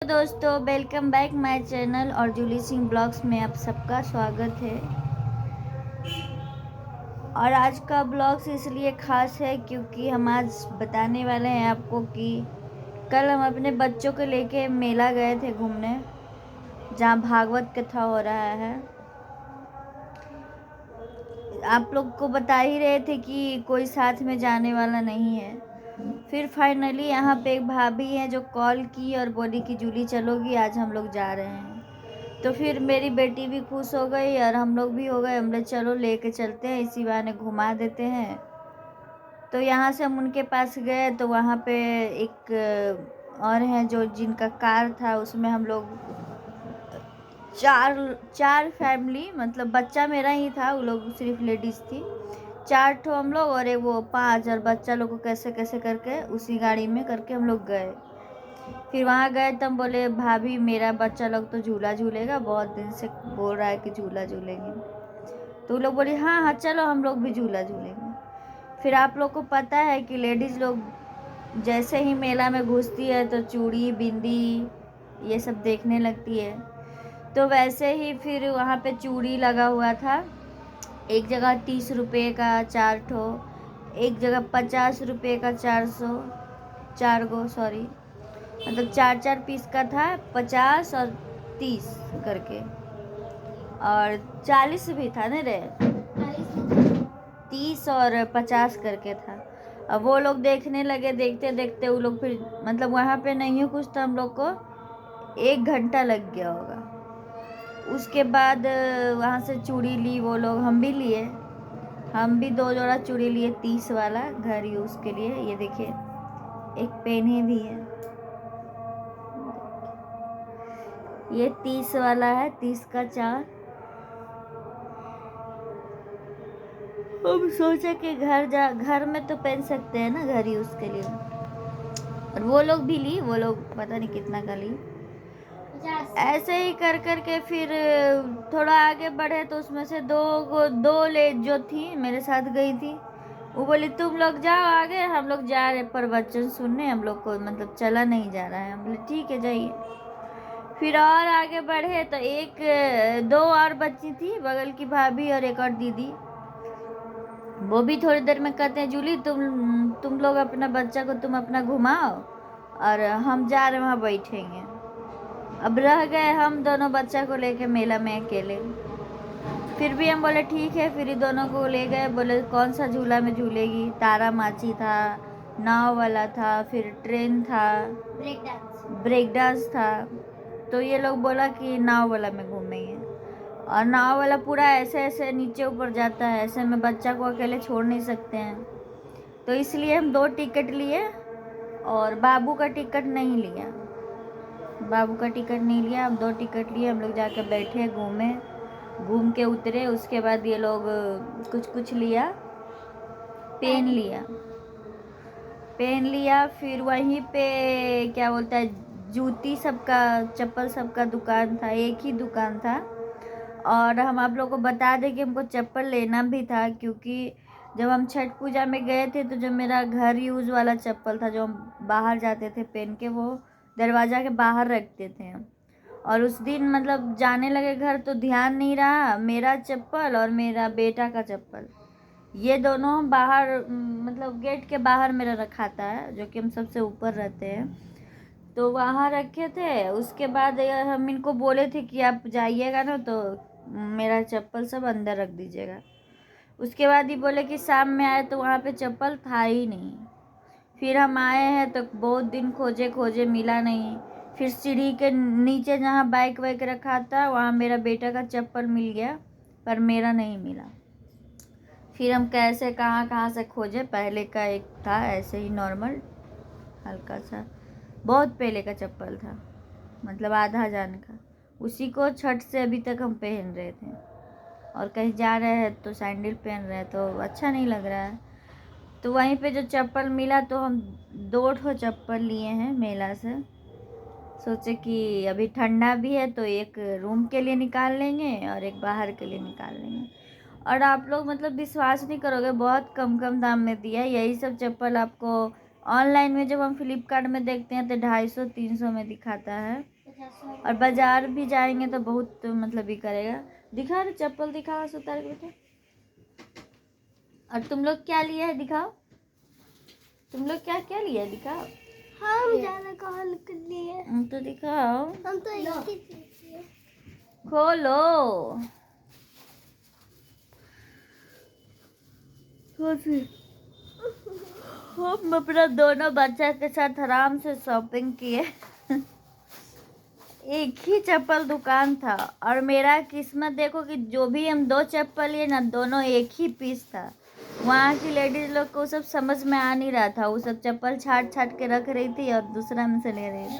दोस्तों, welcome back my channel और Jully Singh blogs में आप सबका स्वागत है। और आज का ब्लॉग्स इसलिए ख़ास है क्योंकि हम आज बताने वाले हैं आपको कि कल हम अपने बच्चों को लेके मेला गए थे घूमने, जहाँ भागवत कथा हो रहा है। आप लोग को बता ही रहे थे कि कोई साथ में जाने वाला नहीं है। फिर फाइनली यहाँ पे एक भाभी है जो कॉल की और बोली कि जूली चलोगी, आज हम लोग जा रहे हैं। तो फिर मेरी बेटी भी खुश हो गई और हम लोग भी हो गए। हम लोग चलो लेके चलते हैं, इसी बहाने घुमा देते हैं। तो यहाँ से हम उनके पास गए तो वहाँ पे एक और हैं जो जिनका कार था, उसमें हम लोग चार फैमिली, मतलब बच्चा मेरा ही था, वो लोग सिर्फ लेडीज़ थी। 4 ठो हम लोग और एक वो 5 और बच्चा लोग को कैसे कैसे करके उसी गाड़ी में करके हम लोग गए। फिर वहाँ गए तो हम बोले भाभी मेरा बच्चा लोग तो झूला झूलेगा, बहुत दिन से बोल रहा है कि झूला झूलेंगे। तो वो लोग बोले हाँ हाँ चलो हम लोग भी झूला झूलेंगे। फिर आप लोग को पता है कि लेडीज़ लोग जैसे ही मेला में घुसती है तो चूड़ी बिंदी ये सब देखने लगती है। तो वैसे ही फिर वहाँ पे चूड़ी लगा हुआ था। एक जगह 30 रुपये का 4 ठो, एक जगह 50 रुपये का 4 गो, सॉरी, मतलब 4 पीस का था, 50 और 30 करके, और 40 भी था ना रे, 30 और 50 करके था। अब वो लोग देखने लगे, देखते देखते वो लोग फिर मतलब वहाँ पे नहीं कुछ तो हम लोग को 1 घंटा लग गया होगा। उसके बाद वहाँ से चूड़ी ली वो लोग, हम भी लिए, हम भी 2 जोड़ा चूड़ी लिए 30 वाला घर यूज़ के लिए। ये देखिए एक पेन भी है, ये 30 वाला है, 30 का 4। हम सोचे कि घर में तो पहन सकते हैं ना, घर यूज़ के लिए। और वो लोग भी ली, वो लोग पता नहीं कितना का ली। ऐसे ही कर कर के फिर थोड़ा आगे बढ़े तो उसमें से दो ले जो थी मेरे साथ गई थी, वो बोली तुम लोग जाओ आगे, हम लोग जा रहे प्रवचन सुनने, हम लोग को मतलब चला नहीं जा रहा है। हम बोले ठीक है जाइए। फिर और आगे बढ़े तो दो और बच्ची थी, बगल की भाभी और एक और दीदी। वो भी थोड़ी देर में कहते हैं जूली तुम लोग अपना बच्चा को तुम अपना घुमाओ और हम जा रहे वहाँ बैठेंगे। अब रह गए हम दोनों बच्चा को लेके मेला में अकेले। फिर भी हम बोले ठीक है, फिर ही दोनों को ले गए। बोले कौन सा झूला में झूलेगी, तारा माची था, नाव वाला था, फिर ट्रेन था, ब्रेक डांस था। तो ये लोग बोला कि नाव वाला में घूमेंगे। और नाव वाला पूरा ऐसे ऐसे नीचे ऊपर जाता है, ऐसे में बच्चा को अकेले छोड़ नहीं सकते हैं। तो इसलिए हम 2 टिकट लिए और बाबू का टिकट नहीं लिया। बाबू का टिकट नहीं लिया, हम 2 टिकट लिए। हम लोग जाके बैठे, घूमे, घूम के उतरे। उसके बाद ये लोग कुछ लिया, पेन लिया, पेन लिया। फिर वहीं पे क्या बोलता है, जूती सबका, चप्पल सबका दुकान था, एक ही दुकान था। और हम आप लोगों को बता दें कि हमको चप्पल लेना भी था, क्योंकि जब हम छठ पूजा में गए थे तो जो मेरा घर यूज़ वाला चप्पल था जो हम बाहर जाते थे पहन के, वो दरवाज़ा के बाहर रखते थे। और उस दिन मतलब जाने लगे घर तो ध्यान नहीं रहा, मेरा चप्पल और मेरा बेटा का चप्पल, ये दोनों बाहर मतलब गेट के बाहर मेरा रखा था, जो कि हम सबसे ऊपर रहते हैं, तो वहाँ रखे थे। उसके बाद हम इनको बोले थे कि आप जाइएगा ना तो मेरा चप्पल सब अंदर रख दीजिएगा। उसके बाद ही बोले कि शाम में आए तो वहाँ पे चप्पल था ही नहीं। फिर हम आए हैं तो बहुत दिन खोजे खोजे मिला नहीं। फिर सीढ़ी के नीचे जहाँ बाइक वाइक रखा था वहाँ मेरा बेटा का चप्पल मिल गया, पर मेरा नहीं मिला। फिर हम कैसे कहाँ कहाँ से खोजे। पहले का एक था ऐसे ही नॉर्मल हल्का सा, बहुत पहले का चप्पल था, मतलब आधा जान का, उसी को छठ से अभी तक हम पहन रहे थे। और कहीं जा रहे हैं तो सैंडल पहन रहे हैं तो अच्छा नहीं लग रहा है। तो वहीं पे जो चप्पल मिला तो हम 2 ठो चप्पल लिए हैं मेला से। सोचे कि अभी ठंडा भी है तो एक रूम के लिए निकाल लेंगे और एक बाहर के लिए निकाल लेंगे। और आप लोग मतलब विश्वास नहीं करोगे, बहुत कम कम दाम में दिया। यही सब चप्पल आपको ऑनलाइन में जब हम फ्लिपकार्ट में देखते हैं तो 250-300 में दिखाता है, और बाजार भी जाएंगे तो बहुत मतलब ही करेगा। दिखा रहे चप्पल, दिखाओ उतार के बेटा। और तुम लोग क्या लिए है दिखाओ, तुम लोग क्या क्या लिए है दिखाओ। हम ज्यादा कॉल कर लिए, हम तो दिखाओ, हम तो एक ही चीज लिए। खोलो। हम अपना दोनों बच्चा के साथ आराम से शॉपिंग किए। एक ही चप्पल दुकान था, और मेरा किस्मत देखो कि जो भी हम 2 चप्पल लिए ना, दोनों एक ही पीस था। वहाँ की लेडीज लोग को सब समझ में आ नहीं रहा था, वो सब चप्पल छाट छाट के रख रही थी और दूसरा में से ले रही थी।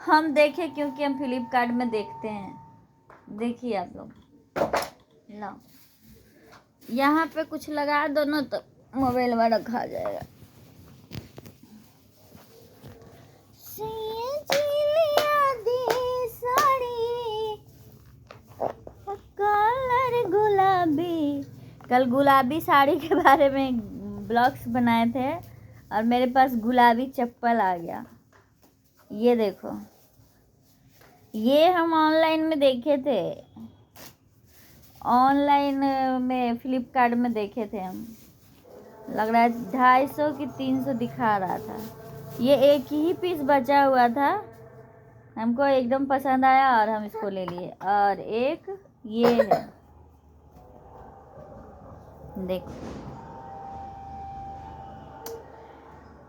हम देखे क्योंकि हम फ्लिपकार्ट में देखते हैं। देखिए आप लोग, लो यहाँ पे कुछ लगा दो ना तो मोबाइल वाला खा जाएगा। कलर गुलाबी, कल गुलाबी साड़ी के बारे में ब्लॉग्स बनाए थे, और मेरे पास गुलाबी चप्पल आ गया। ये देखो, ये हम ऑनलाइन में देखे थे, ऑनलाइन में फ्लिपकार्ट में देखे थे हम। लग रहा है 250 की 300 दिखा रहा था। ये एक ही पीस बचा हुआ था, हमको एकदम पसंद आया और हम इसको ले लिए। और एक ये है, देखो,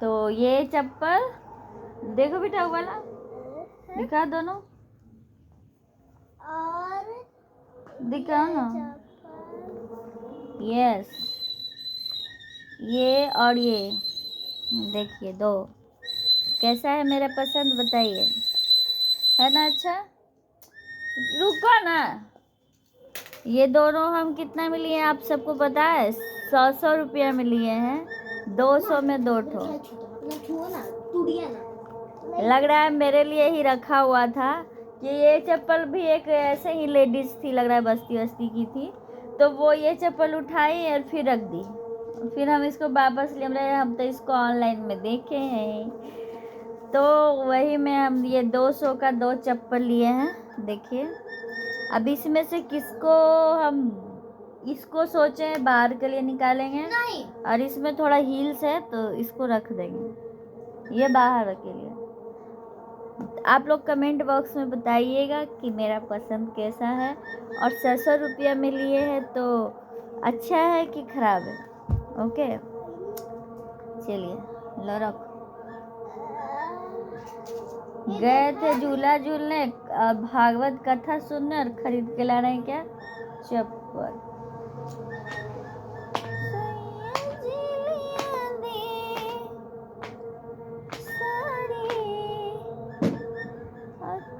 तो ये चप्पल देखो बेटा, वाला दिखा दोनों, और दिखाओ ना। यस, ये और ये देखिए, 2 कैसा है मेरा पसंद बताइए, है ना अच्छा। रुको ना, ये दोनों हम कितना में लिए आप सबको पता है? 100 रुपया में लिए हैं, 200 में 2 ठो। लग रहा है मेरे लिए ही रखा हुआ था कि ये चप्पल भी एक ऐसे ही लेडीज थी, लग रहा है बस्ती बस्ती की थी, तो वो ये चप्पल उठाई और फिर रख दी। फिर हम इसको वापस ले रहे, हम तो इसको ऑनलाइन में देखे हैं, तो वही में हम ये 200 का 2 चप्पल लिए हैं। देखिए, अब इसमें से किसको हम इसको सोचे बाहर के लिए निकालेंगे नहीं, और इसमें थोड़ा हील्स है तो इसको रख देंगे, ये बाहर के लिए। आप लोग कमेंट बॉक्स में बताइएगा कि मेरा पसंद कैसा है, और 600 रुपया में लिए हैं तो अच्छा है कि ख़राब है। ओके, चलिए लो रखो। गए थे झूला झूलने, भागवत कथा सुनने, और खरीद के ला रहे हैं क्या? चप्पल।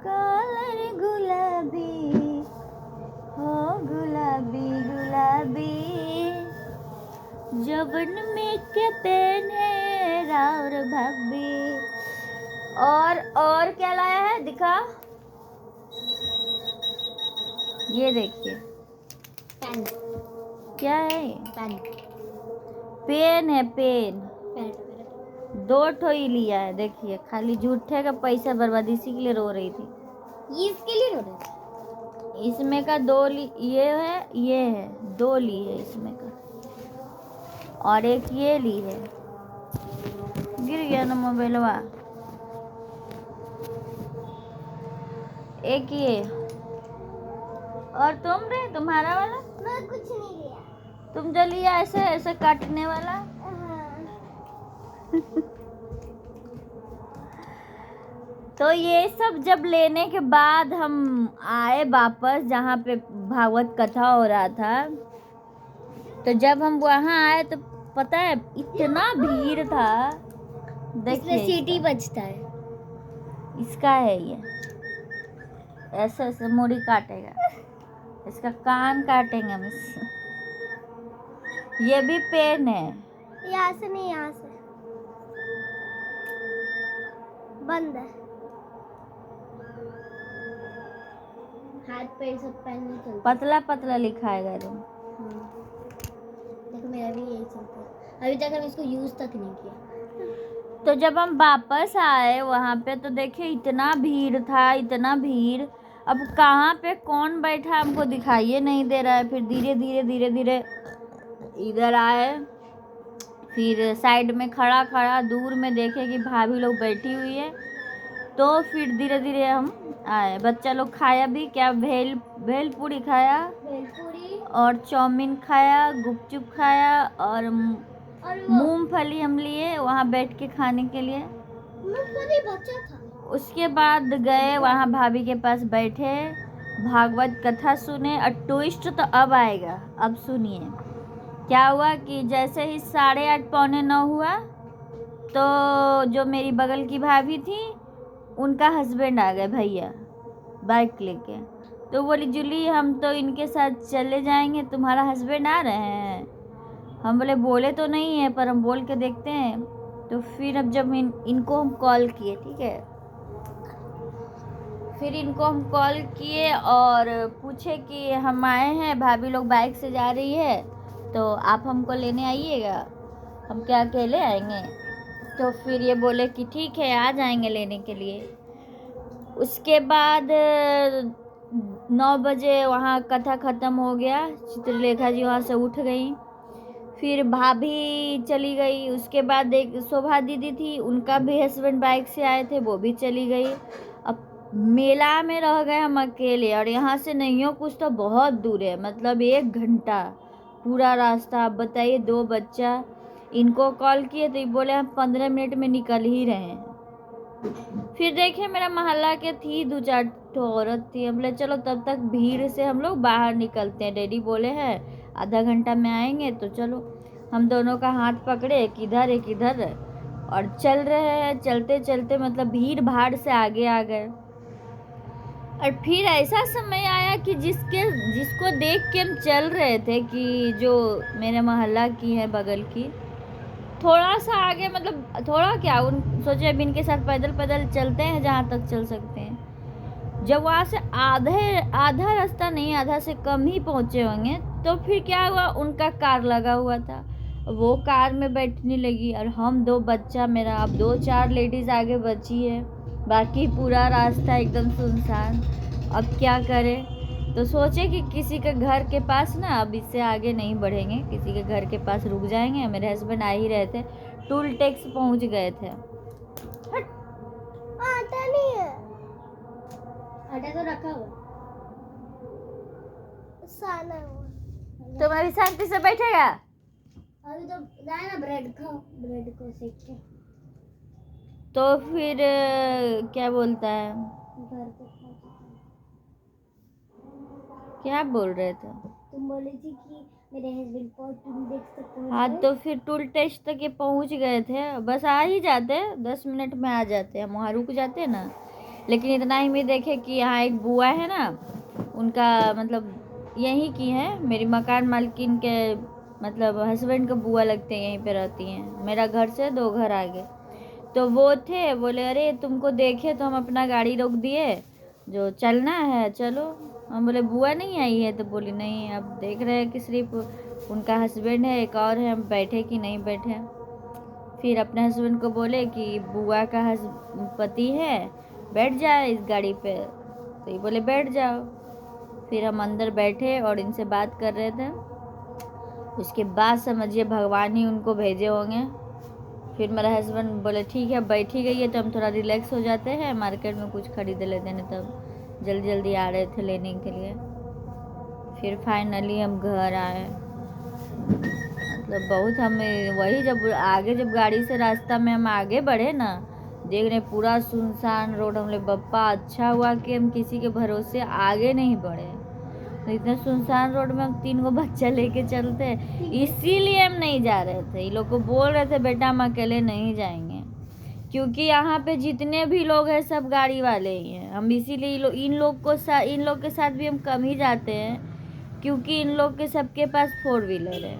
कलर गुलाबी हो, गुलाबी गुलाबी, जबन में के पहने राउर भाभी। और क्या लाया है दिखा, ये देखिए, पेन। क्या है? पेन, पेन है, पेन। पेन 2 ठो ही लिया है, देखिए, खाली झूठे का पैसा बर्बाद, इसी के लिए रो रही थी। ये इसके लिए रो रहे थे। इसमें का 2 ये है 2 ली है इसमें का, और एक ये ली है। गिर गया ना मोबाइलवा। एक ये, और तुम रे, तुम्हारा वाला मैं कुछ नहीं लिया। तुम जो लिया ऐसे ऐसे काटने वाला। तो ये सब जब लेने के बाद हम आए वापस जहाँ पे भागवत कथा हो रहा था, तो जब हम वहाँ आए तो पता है इतना भीड़ था। देखिए, इसमें सीटी बजता है। इसका है ये, ऐसे ऐसे मुड़ी काटेगा, इसका कान काटेंगे हम इससे। ये भी पेन है, यहाँ से नहीं, यहाँ से बंद है। हाथ पैर सब पेन नहीं चलता। पतला पतला लिखाएगा तुम। देखो मेरा भी यही चलता है, अभी तक हम इसको यूज तक नहीं किया। तो जब हम वापस आए वहाँ पे तो देखिए इतना भीड़ था, इतना भीड़। अब कहाँ पे कौन बैठा हमको दिखाई नहीं दे रहा है। फिर धीरे धीरे इधर आए, फिर साइड में खड़ा खड़ा दूर में देखे कि भाभी लोग बैठी हुई है, तो फिर धीरे धीरे हम आए। बच्चा लोग खाया भी क्या, भेलपूरी खाया भेलपूरी और चाउमीन खाया, गुपचुप खाया और वो मूंगफली हम लिए वहाँ बैठ के खाने के लिए। मूंगफली बचा था। उसके बाद गए वहाँ भाभी के पास बैठे, भागवत कथा सुने। और ट्विस्ट तो अब आएगा, अब सुनिए क्या हुआ कि जैसे ही 8:30 पौने 9 हुआ तो जो मेरी बगल की भाभी थी उनका हस्बैंड आ गए, भैया बाइक लेके। तो बोली जूली हम तो इनके साथ चले जाएंगे, तुम्हारा हस्बैंड आ रहे हैं। हम बोले तो नहीं है पर हम बोल के देखते हैं। तो फिर अब जब इनको हम कॉल किए, ठीक है, फिर इनको हम कॉल किए और पूछे कि हम आए हैं, भाभी लोग बाइक से जा रही है तो आप हमको लेने आइएगा, हम क्या अकेले आएंगे। तो फिर ये बोले कि ठीक है आ जाएंगे लेने के लिए। उसके बाद 9 बजे वहाँ कथा ख़त्म हो गया, चित्रलेखा जी वहाँ से उठ गई, फिर भाभी चली गई। उसके बाद एक शोभा दीदी थी, उनका भी हस्बैंड बाइक से आए थे, वो भी चली गई। अब मेला में रह गए हम अकेले, और यहाँ से नहीं हो कुछ तो बहुत दूर है, मतलब 1 घंटा पूरा रास्ता। आप बताइए, 2 बच्चा। इनको कॉल किए तो ये बोले हम 15 मिनट में निकल ही रहे हैं। फिर देखे मेरा मोहल्ला के थी 2-4 औरत थी, हम बोले चलो तब तक भीड़ से हम लोग बाहर निकलते हैं, डैडी बोले हैं आधा घंटा में आएंगे तो चलो। हम दोनों का हाथ पकड़े, एक इधर और चल रहे हैं। चलते चलते मतलब भीड़ भाड़ से आगे आ गए। और फिर ऐसा समय आया कि जिसको देख के हम चल रहे थे कि जो मेरे मोहल्ला की है बगल की, थोड़ा सा आगे, मतलब थोड़ा क्या, उन सोचे अब इनके साथ पैदल चलते हैं जहाँ तक चल सकते हैं। जब वहाँ से आधा रास्ता नहीं, आधा से कम ही पहुँचे होंगे, तो फिर क्या हुआ, उनका कार लगा हुआ था, वो कार में बैठने लगी और हम 2 बच्चा मेरा। अब 2-4 लेडीज़ आगे बची है, बाकी पूरा रास्ता एकदम सुनसान। अब क्या करें, तो सोचे कि किसी के घर के पास ना, अब इससे आगे नहीं बढ़ेंगे, किसी के घर के पास रुक जाएंगे। मेरे हस्बैंड आ ही रहे थे, टूल टैक्स पहुंच गए थे। आटा नहीं है, आटा तो रखा हुआ, साला हुआ। तुम अभी शांति से बैठेगा? अभी तो जाए ना, ब्रेड खाओ, ब्रेड को सेक के। तो फिर क्या बोलता है, घर पे खाओ। क्या बोल रहे थे? तुम बोली थी कि मेरे हस्बैंड को तुम देख सकते हो। हाँ, तो फिर टूल टैक्स तक ये पहुंच गए थे, बस आ ही जाते, 10 मिनट में आ जाते, हम वहाँ रुक जाते ना। लेकिन इतना ही में देखे कि यहाँ एक बुआ है ना, उनका मतलब यहीं की है, मेरी मकान मालकिन के मतलब हस्बैंड का बुआ लगते हैं, यहीं पे रहती हैं, मेरा घर से 2 घर आगे। तो वो थे, बोले अरे तुमको देखे तो हम अपना गाड़ी रोक दिए, जो चलना है चलो। हम बोले बुआ नहीं आई है, तो बोली नहीं, अब देख रहे हैं कि सिर्फ उनका हस्बैंड है, एक और है, हम बैठे कि नहीं बैठे। फिर अपने हस्बैंड को बोले कि बुआ का पति है, बैठ जाए इस गाड़ी पे, तो ये बोले बैठ जाओ। फिर हम अंदर बैठे और इनसे बात कर रहे थे। उसके बाद समझिए भगवान ही उनको भेजे होंगे। फिर मेरा हस्बैंड बोले ठीक है बैठी गई है तो हम थोड़ा रिलैक्स हो जाते हैं, मार्केट में कुछ खरीद लेते हैं, तब जल्दी आ रहे थे लेने के लिए। फिर फाइनली हम घर आए। मतलब बहुत हमें वही, जब आगे जब गाड़ी से रास्ता में हम आगे बढ़े ना, देख रहे पूरा सुनसान रोड। हम लोग बप्पा अच्छा हुआ कि हम किसी के भरोसे आगे नहीं बढ़े, तो इतने सुनसान रोड में हम 3 गो बच्चा लेके चलते, इसीलिए हम नहीं जा रहे थे। ये लोग को बोल रहे थे बेटा हम अकेले नहीं जाएंगे, क्योंकि यहाँ पे जितने भी लोग हैं सब गाड़ी वाले ही हैं। हम इसीलिए इन लोग के साथ भी हम कम ही जाते हैं, क्योंकि इन लोग के सबके पास 4 व्हीलर है,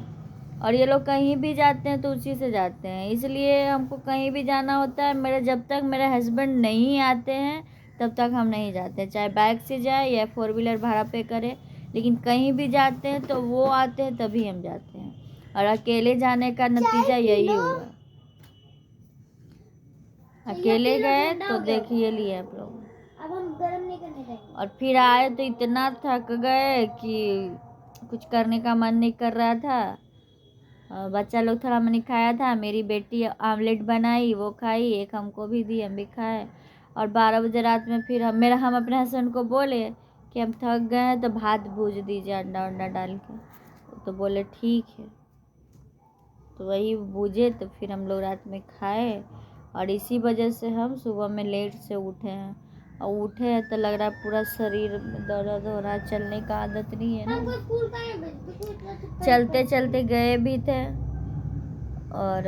और ये लोग कहीं भी जाते हैं तो उसी से जाते हैं। इसलिए हमको कहीं भी जाना होता है, जब तक मेरे हस्बैंड नहीं आते हैं तब तक हम नहीं जाते, चाहे बाइक से जाए या 4 व्हीलर भाड़ा पे करें। लेकिन कहीं भी जाते हैं तो वो आते हैं तभी हम जाते हैं, और अकेले जाने का नतीजा यही हुआ। अकेले गए तो देखिए लिए आप लोग। अब हम गर्म नहीं करने देंगे। और फिर आए तो इतना थक गए कि कुछ करने का मन नहीं कर रहा था। बच्चा लोग थोड़ा मनी खाया था, मेरी बेटी आमलेट बनाई वो खाई, एक हमको भी दी, हम भी खाए। और 12 बजे रात में फिर हम अपने हस्बैंड को बोले कि हम थक गए हैं तो भात भूज दीजिए अंडा वंडा डाल के, तो बोले ठीक है। तो वही भूजे तो फिर हम लोग रात में खाए। और इसी वजह से हम सुबह में लेट से उठे हैं। और उठे हैं तो लग रहा है पूरा शरीर में दर्द हो रहा है, चलने का आदत नहीं है ना। चलते चलते गए भी थे। और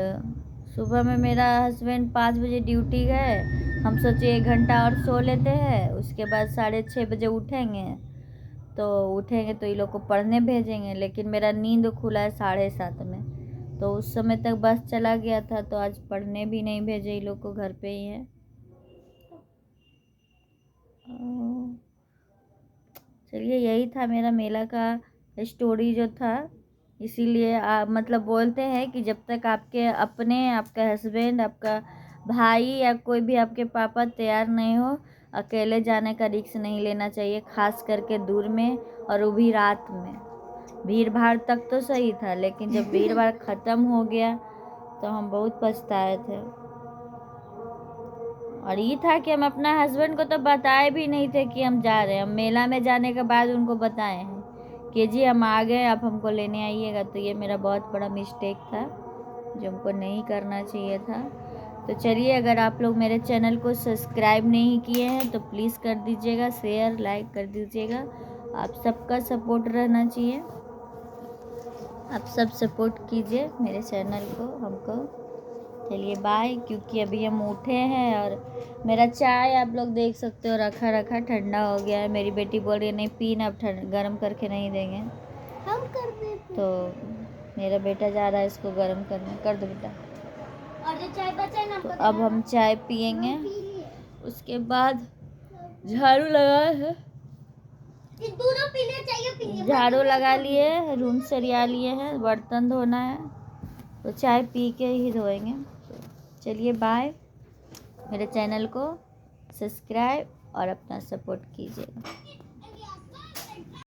सुबह में मेरा हस्बैंड 5 बजे ड्यूटी गए, हम सोचे 1 घंटा और सो लेते हैं, उसके बाद 6:30 बजे उठेंगे। तो उठेंगे तो ये लोग को पढ़ने भेजेंगे, लेकिन मेरा नींद खुला है 7:30 में, तो उस समय तक बस चला गया था, तो आज पढ़ने भी नहीं भेजे, ये लोग को घर पे ही है। चलिए यही था मेरा मेला का स्टोरी जो था। इसीलिए मतलब बोलते हैं कि जब तक आपके अपने, आपका हस्बैंड, आपका भाई या कोई भी आपके पापा तैयार नहीं हो, अकेले जाने का रिस्क नहीं लेना चाहिए, खास करके दूर में, और वो भी रात में। भीड़ भाड़ तक तो सही था, लेकिन जब भीड़ भाड़ ख़त्म हो गया तो हम बहुत पछताए थे। और ये था कि हम अपना हस्बैंड को तो बताए भी नहीं थे कि हम जा रहे हैं। हम मेला में जाने के बाद उनको बताए हैं कि जी हम आ गए, आप हमको लेने आइएगा। तो ये मेरा बहुत बड़ा मिस्टेक था जो हमको नहीं करना चाहिए था। तो चलिए, अगर आप लोग मेरे चैनल को सब्सक्राइब नहीं किए हैं तो प्लीज़ कर दीजिएगा, शेयर लाइक कर दीजिएगा। आप सबका सपोर्ट रहना चाहिए, आप सब सपोर्ट कीजिए मेरे चैनल को, हमको। चलिए बाय। क्योंकि अभी हम उठे हैं और मेरा चाय आप लोग देख सकते हो रखा ठंडा हो गया है। मेरी बेटी बोल रही है नहीं पीना, अब गर्म करके नहीं देंगे, हम कर देते। तो मेरा बेटा जा रहा है इसको गर्म करने। कर दो बेटा। और जो चाय बचा है ना, तो अब हम चाय पियेंगे, उसके बाद झाड़ू लगाए है, दोनों पीने चाहिए, झाड़ू लगा लिए, रूम सरिया लिए हैं, बर्तन धोना है, तो चाय पी के ही धोएंगे। चलिए बाय। मेरे चैनल को सब्सक्राइब और अपना सपोर्ट कीजिएगा।